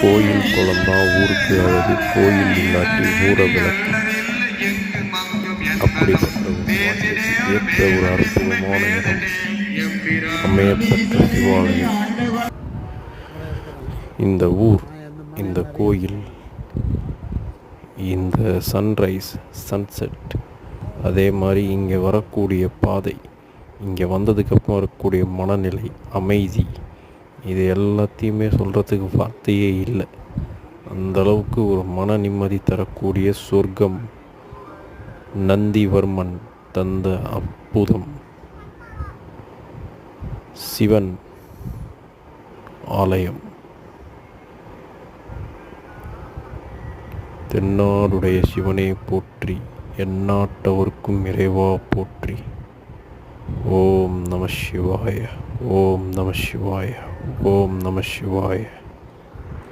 கோயில் குளம்தான் ஊருக்கு அழகு, கோயில் இல்லாட்டி ஊரை விளக்கு. அப்படிப்பட்ட ஒரு மாற்றத்துக்கு ஏற்ற ஒரு அற்புதமான இடம் அமையப்பெற்ற சிவாலயம். இந்த ஊர், இந்த கோயில், இந்த சன்ரைஸ், சன்செட், அதே மாதிரி இங்கே வரக்கூடிய பாதை, இங்கே வந்ததுக்கப்புறம் வரக்கூடிய மனநிலை, அமைதி, இது எல்லாத்தையுமே சொல்கிறதுக்கு வார்த்தையே இல்லை. அந்தளவுக்கு ஒரு மன நிம்மதி தரக்கூடிய சொர்க்கம் நந்திவர்மன் தந்த அற்புதம் சிவன் ஆலயம். தென்னாடுடைய சிவனே போற்றி, எந்நாட்டவர்க்கும் இறைவா போற்றி. ஓம் நம சிவாய, ஓம் நம சிவாய, ஓம் நம சிவாய.